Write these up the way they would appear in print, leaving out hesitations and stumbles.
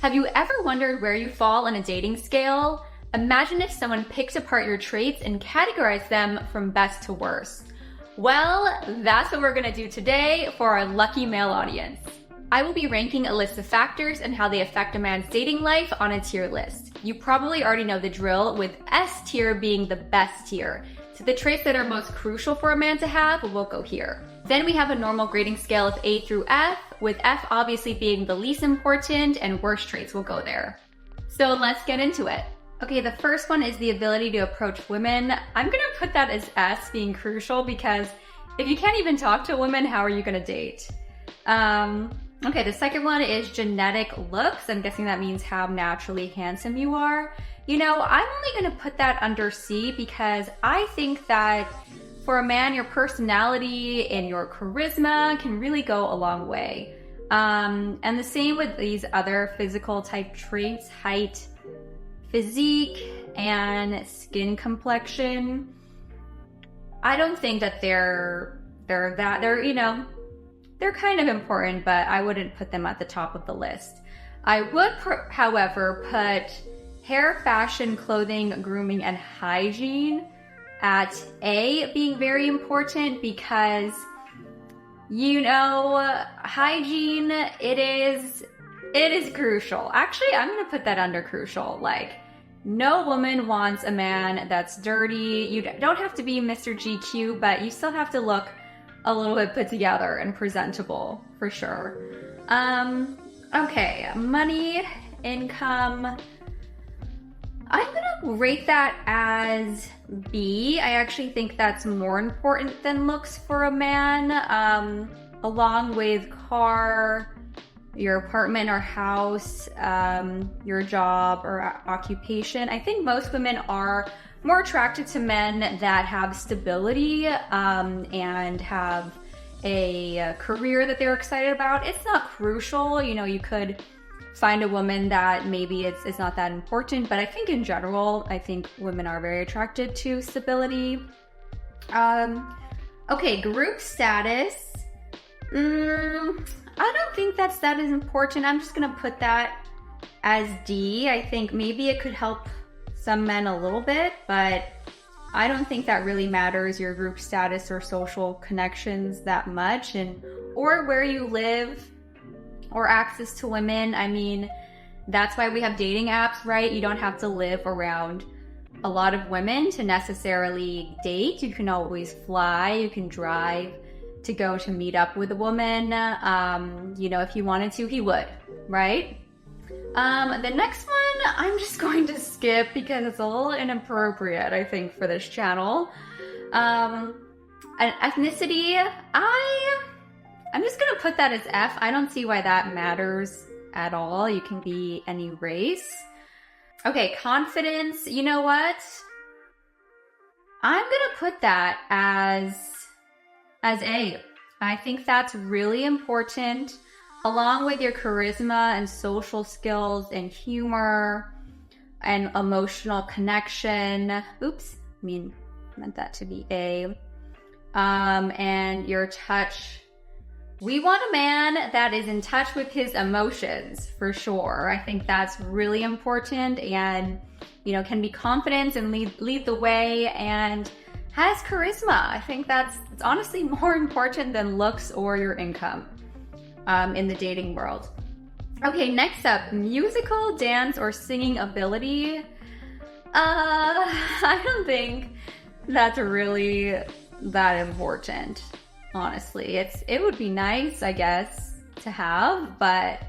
Have you ever wondered where you fall on a dating scale? Imagine if someone picked apart your traits and categorized them from best to worst. Well, that's what we're gonna do today for our lucky male audience. I will be ranking a list of factors and how they affect a man's dating life on a tier list. You probably already know the drill, with S tier being the best tier. So the traits that are most crucial for a man to have will go here. Then we have a normal grading scale of A through F, with F obviously being the least important and worst traits will go there. So let's get into it. Okay, the first one is the ability to approach women. I'm gonna put that as S being crucial because if you can't even talk to women, how are you gonna date? Okay, the second one is genetic looks. I'm guessing that means how naturally handsome you are. You know, I'm only gonna put that under C because I think that for a man, your personality and your charisma can really go a long way. And the same with these other physical type traits, height, physique, and skin complexion. I don't think that they're kind of important, but I wouldn't put them at the top of the list. I would, however, put hair, fashion, clothing, grooming, and hygiene at A being very important because, you know, hygiene, it is crucial. Actually, I'm gonna put that under crucial. Like, no woman wants a man that's dirty. You don't have to be Mr. GQ, but you still have to look a little bit put together and presentable, for sure. Okay, money, income. I'm gonna rate that as B. I actually think that's more important than looks for a man, along with car, your apartment or house, your job or occupation. I think most women are more attracted to men that have stability and have a career that they're excited about. It's not crucial, you know, you could find a woman that maybe it's not that important, but I think in general, I think women are very attracted to stability. Okay, group status. I don't think that's that is important. I'm just gonna put that as D. I think maybe it could help some men a little bit, but I don't think that really matters, your group status or social connections that much, or where you live or access to women. I mean, that's why we have dating apps, right? You don't have to live around a lot of women to necessarily date. You can always fly, you can drive to go to meet up with a woman. You know, if he wanted to, he would, right? The next one, I'm just going to skip because it's a little inappropriate, I think, for this channel. An ethnicity, I'm just gonna put that as F. I don't see why that matters at all. You can be any race. Okay, confidence, you know what? I'm gonna put that as A. I think that's really important, along with your charisma and social skills and humor and emotional connection. Oops, meant that to be A. And your touch. We want a man that is in touch with his emotions, for sure. I think that's really important and, you know, can be confident and lead the way and has charisma. I think it's honestly more important than looks or your income in the dating world. Okay, next up, musical, dance, or singing ability. I don't think that's really that important. Honestly, it would be nice, I guess, to have, but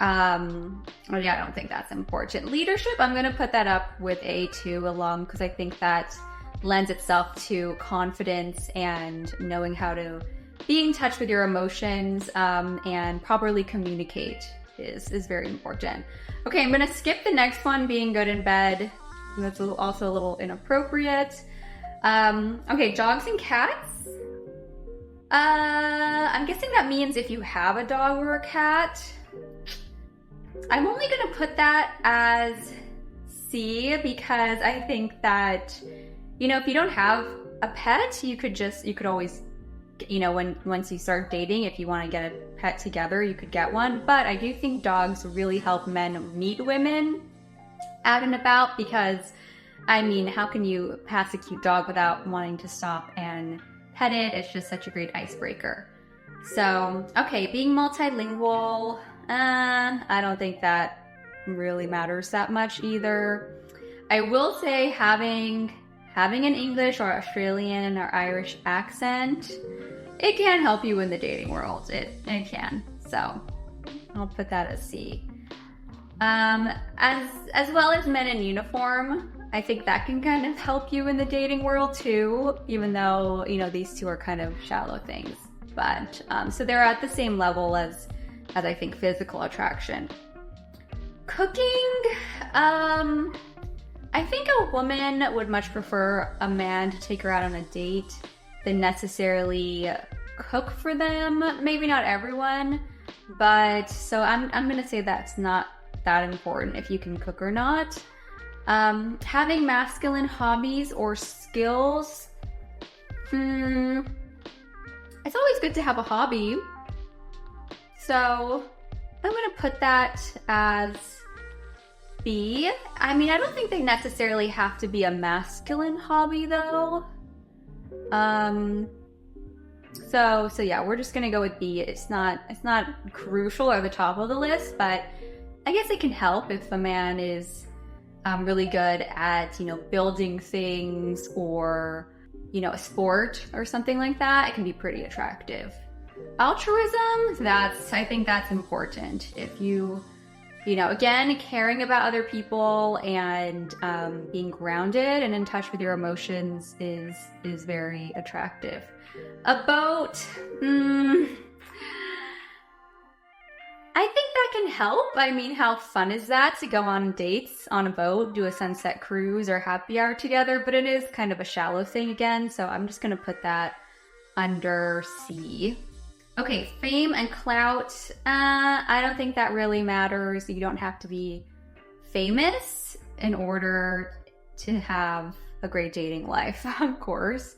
yeah, I don't think that's important. Leadership, I'm gonna put that up with A too, along, because I think that lends itself to confidence and knowing how to be in touch with your emotions and properly communicate is very important. Okay, I'm gonna skip the next one, being good in bed. That's also a little inappropriate. Okay, dogs and cats. I'm guessing that means if you have a dog or a cat. I'm only gonna put that as C because I think that, you know, if you don't have a pet, you could always you know, once you start dating, if you want to get a pet together, you could get one. But I do think dogs really help men meet women out and about, because I mean, how can you pass a cute dog without wanting to stop and pet it? It's just such a great icebreaker. So, okay, being multilingual, I don't think that really matters that much either. I will say having an English or Australian or Irish accent, it can help you in the dating world. It can. So I'll put that as C. As well as men in uniform, I think that can kind of help you in the dating world too, even though, you know, these two are kind of shallow things. But so they're at the same level as I think physical attraction. Cooking, I think a woman would much prefer a man to take her out on a date than necessarily cook for them. Maybe not everyone, but so I'm gonna say that's not that important if you can cook or not. Having masculine hobbies or skills, it's always good to have a hobby. So I'm gonna put that as B. I mean, I don't think they necessarily have to be a masculine hobby though. So yeah, we're just gonna go with B. It's not crucial or the top of the list, but I guess it can help if a man is really good at, you know, building things or, you know, a sport or something like that. It can be pretty attractive. Altruism, I think that's important. If you know, again, caring about other people and being grounded and in touch with your emotions is very attractive. A boat, I think that can help. I mean, how fun is that to go on dates on a boat, do a sunset cruise or happy hour together? But it is kind of a shallow thing again, so I'm just gonna put that under C. Okay, fame and clout, I don't think that really matters. You don't have to be famous in order to have a great dating life, of course.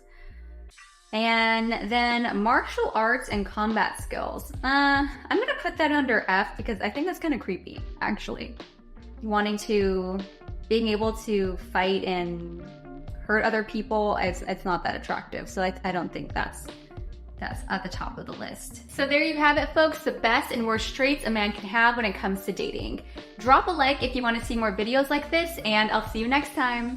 And then martial arts and combat skills. I'm gonna put that under F because I think that's kind of creepy, actually. Being able to fight and hurt other people, it's not that attractive. So I don't think that's at the top of the list. So there you have it, folks, the best and worst traits a man can have when it comes to dating. Drop a like if you want to see more videos like this, and I'll see you next time.